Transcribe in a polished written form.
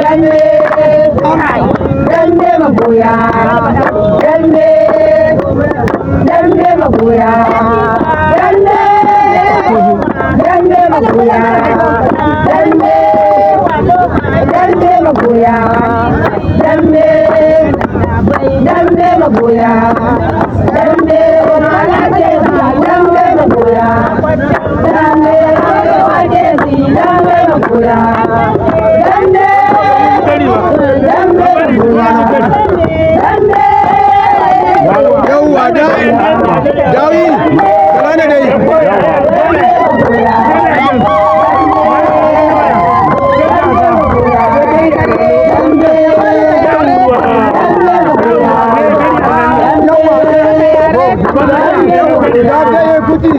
dambe magoya dambe magoya dambe magoya dambe magoya dambe magoya dambe magoya yauwa dawi gane dai Kuti